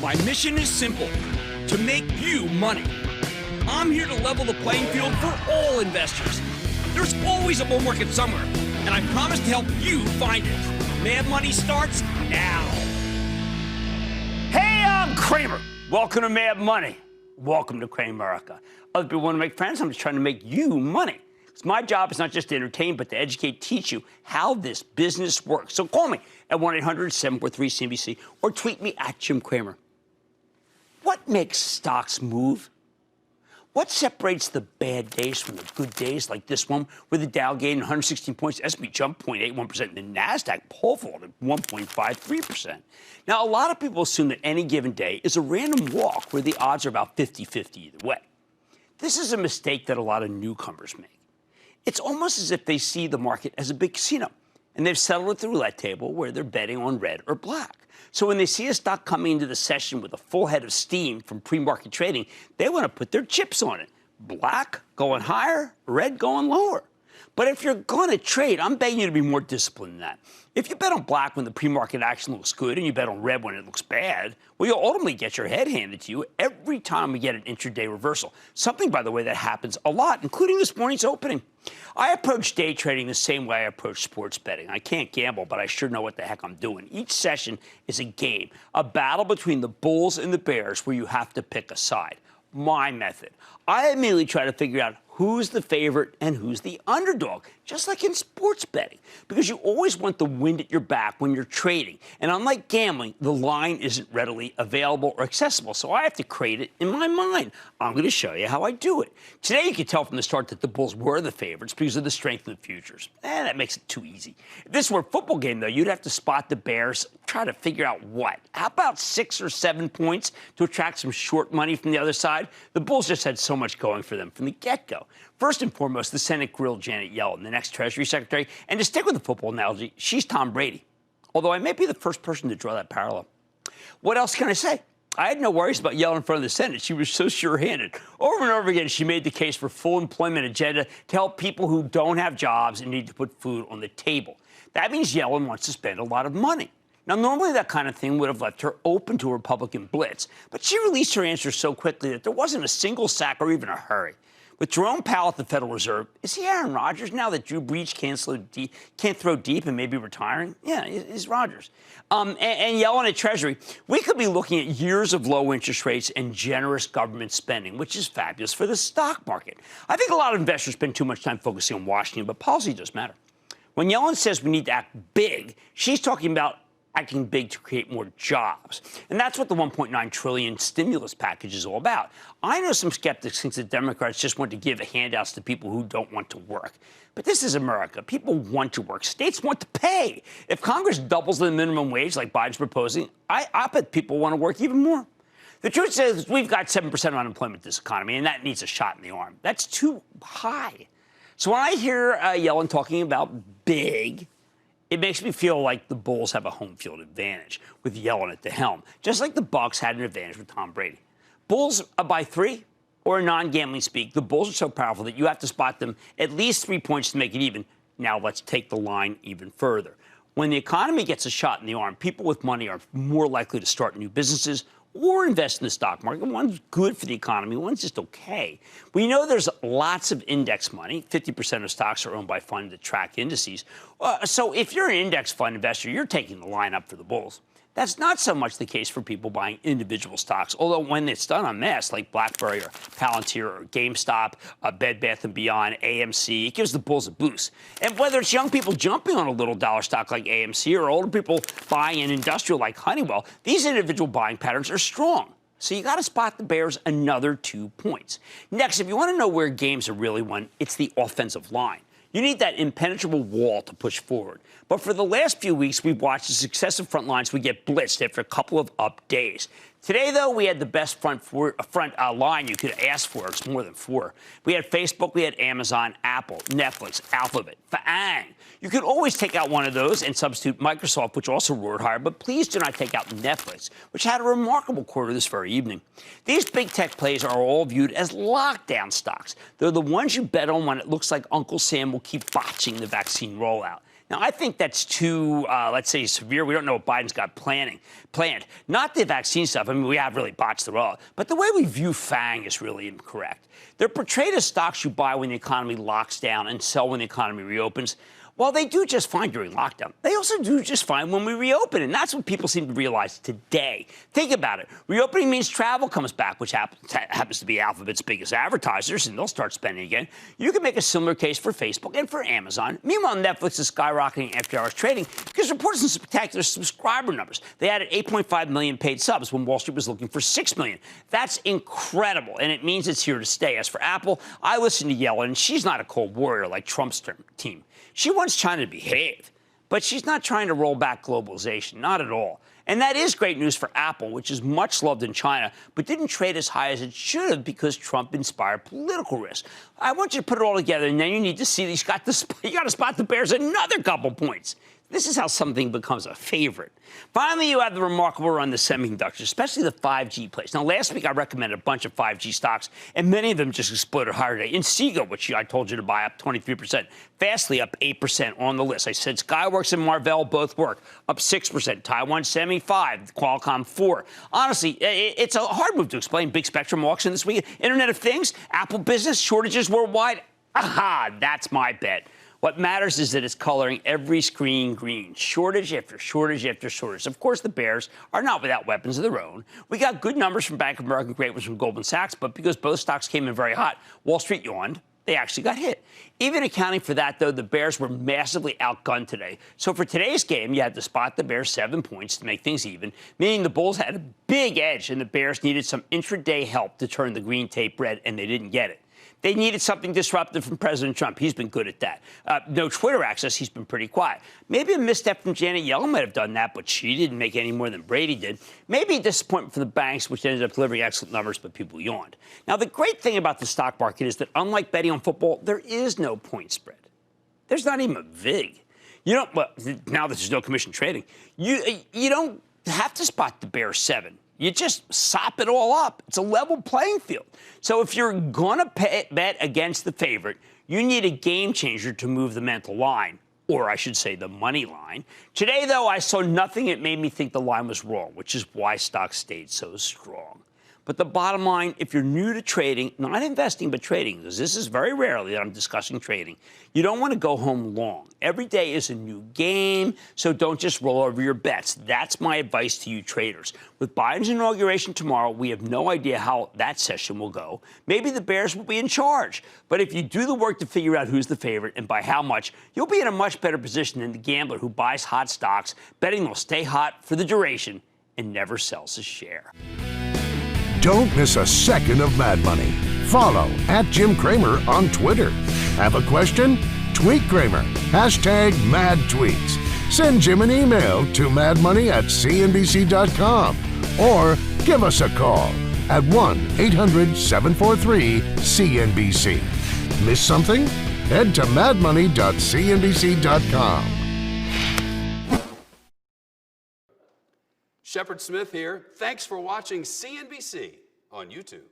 My mission is simple, to make you money. I'm here to level the playing field for all investors. There's always a bull market somewhere, and I promise to help you find it. Mad Money starts now. Hey, I'm Cramer. Welcome to Mad Money. Welcome to Cramerica. Other people want to make friends. I'm just trying to make you money. It's my job is not just to entertain, but to educate, teach you how this business works. So call me at 1-800-743-CNBC or tweet me at Jim Cramer. What makes stocks move? What separates the bad days from the good days, like this one, where the Dow gained 116 points, S&P jumped 0.81%, and the NASDAQ pole vaulted 1.53%? Now, a lot of people assume that any given day is a random walk where the odds are about 50-50 either way. This is a mistake that a lot of newcomers make. It's almost as if they see the market as a big casino, and they've settled at the roulette table where they're betting on red or black. So when they see a stock coming into the session with a full head of steam from pre-market trading, they want to put their chips on it. Black going higher, red going lower. But if you're going to trade, I'm begging you to be more disciplined than that. If you bet on black when the pre-market action looks good and you bet on red when it looks bad, well, you'll ultimately get your head handed to you every time we get an intraday reversal. Something, by the way, that happens a lot, including this morning's opening. I approach day trading the same way I approach sports betting. I can't gamble, but I sure know what the heck I'm doing. Each session is a game, a battle between the bulls and the bears where you have to pick a side. My method. I immediately try to figure out who's the favorite and who's the underdog, just like in sports betting, because you always want the wind at your back when you're trading. And unlike gambling, the line isn't readily available or accessible, so I have to create it in my mind. I'm going to show you how I do it. Today, you can tell from the start that the Bulls were the favorites because of the strength of the futures. That makes it too easy. If this were a football game, though, you'd have to spot the Bears, try to figure out what. How about 6 or 7 points to attract some short money from the other side? The Bulls just had so much going for them from the get-go. First and foremost, the Senate grilled Janet Yellen, the next Treasury Secretary. And to stick with the football analogy, she's Tom Brady. Although I may be the first person to draw that parallel. What else can I say? I had no worries about Yellen in front of the Senate. She was so sure-handed. Over and over again, she made the case for full employment agenda to help people who don't have jobs and need to put food on the table. That means Yellen wants to spend a lot of money. Now, normally that kind of thing would have left her open to a Republican blitz, but she released her answer so quickly that there wasn't a single sack or even a hurry. With Jerome Powell at the Federal Reserve, is he Aaron Rodgers now that Drew Brees can't throw deep and may be retiring? Yeah, he's Rodgers. And Yellen at Treasury, we could be looking at years of low interest rates and generous government spending, which is fabulous for the stock market. I think a lot of investors spend too much time focusing on Washington, but policy does matter. When Yellen says we need to act big, she's talking about acting big to create more jobs. And that's what the $1.9 trillion stimulus package is all about. I know some skeptics think that Democrats just want to give handouts to people who don't want to work. But this is America. People want to work. States want to pay. If Congress doubles the minimum wage like Biden's proposing, I bet people want to work even more. The truth is we've got 7% unemployment in this economy, and that needs a shot in the arm. That's too high. So when I hear Yellen talking about big, it makes me feel like the Bulls have a home field advantage with Yellen at the helm, just like the Bucs had an advantage with Tom Brady. Bulls by 3, or non-gambling speak, the Bulls are so powerful that you have to spot them at least 3 points to make it even. Now let's take the line even further. When the economy gets a shot in the arm, people with money are more likely to start new businesses or invest in the stock market. One's good for the economy, one's just okay. We know there's lots of index money. 50% of stocks are owned by funds that track indices. So if you're an index fund investor, you're taking the line up for the Bulls. That's not so much the case for people buying individual stocks, although when it's done en masse, like BlackBerry or Palantir or GameStop, Bed Bath & Beyond, AMC, it gives the Bulls a boost. And whether it's young people jumping on a little dollar stock like AMC or older people buying an industrial like Honeywell, these individual buying patterns are strong. So you got to spot the Bears another 2 points. Next, if you want to know where games are really won, it's the offensive line. You need that impenetrable wall to push forward. But for the last few weeks, we've watched the successive front lines we get blitzed after a couple of up days. Today, though, we had the best front line you could ask for. It's more than 4. We had Facebook, we had Amazon, Apple, Netflix, Alphabet, FAANG. You could always take out one of those and substitute Microsoft, which also roared higher, but please do not take out Netflix, which had a remarkable quarter this very evening. These big tech plays are all viewed as lockdown stocks. They're the ones you bet on when it looks like Uncle Sam will keep botching the vaccine rollout. Now, I think that's too, let's say, severe. We don't know what Biden's got planned. Not the vaccine stuff. I mean, we have really botched the roll. But the way we view FANG is really incorrect. They're portrayed as stocks you buy when the economy locks down and sell when the economy reopens. While they do just fine during lockdown, they also do just fine when we reopen, and that's what people seem to realize today. Think about it. Reopening means travel comes back, which happens to be Alphabet's biggest advertisers, and they'll start spending again. You can make a similar case for Facebook and for Amazon. Meanwhile, Netflix is skyrocketing after hours trading because it reports some spectacular subscriber numbers. They added 8.5 million paid subs when Wall Street was looking for 6 million. That's incredible, and it means it's here to stay. As for Apple, I listen to Yellen, and she's not a cold warrior like Trump's team. She wants China to behave, but she's not trying to roll back globalization, not at all. And that is great news for Apple, which is much loved in China, but didn't trade as high as it should have because Trump inspired political risk. I want you to put it all together, and then you need to see that you got to spot the bears another couple points. This is how something becomes a favorite. Finally, you have the remarkable run the semiconductors, especially the 5G plays. Now, last week I recommended a bunch of 5G stocks, and many of them just exploded higher today. Inseego, which I told you to buy, up 23%. Fastly, up 8% on the list. I said Skyworks and Marvell both work, up 6%. Taiwan Semi 5, Qualcomm 4. Honestly, it's a hard move to explain. Big Spectrum auction this week. Internet of Things, Apple business, shortages worldwide. Aha, that's my bet. What matters is that it's coloring every screen green. Shortage after shortage after shortage. Of course, the bears are not without weapons of their own. We got good numbers from Bank of America and great ones from Goldman Sachs, but because both stocks came in very hot, Wall Street yawned. They actually got hit. Even accounting for that, though, the Bears were massively outgunned today. So for today's game, you had to spot the Bears 7 points to make things even, meaning the Bulls had a big edge and the Bears needed some intraday help to turn the green tape red, and they didn't get it. They needed something disruptive from President Trump. He's been good at that. No Twitter access. He's been pretty quiet. Maybe a misstep from Janet Yellen might have done that, but she didn't make any more than Brady did. Maybe a disappointment for the banks, which ended up delivering excellent numbers, but people yawned. Now, the great thing about the stock market is that, unlike betting on football, there is no point spread. There's not even a VIG. Well, now that there's no commission trading, you don't have to spot the Bears 7. You just sop it all up. It's a level playing field. So if you're going to bet against the favorite, you need a game changer to move the mental line, or I should say the money line. Today, though, I saw nothing that made me think the line was wrong, which is why stocks stayed so strong. But the bottom line, if you're new to trading, not investing, but trading, because this is very rarely that I'm discussing trading, you don't want to go home long. Every day is a new game, so don't just roll over your bets. That's my advice to you traders. With Biden's inauguration tomorrow, we have no idea how that session will go. Maybe the Bears will be in charge. But if you do the work to figure out who's the favorite and by how much, you'll be in a much better position than the gambler who buys hot stocks, betting they'll stay hot for the duration and never sells a share. Don't miss a second of Mad Money. Follow @Jim Cramer on Twitter. Have a question? Tweet Cramer. #MadTweets. Send Jim an email to madmoney@cnbc.com or give us a call at 1-800-743-CNBC. Miss something? Head to madmoney.cnbc.com. Shepard Smith here. Thanks for watching CNBC on YouTube.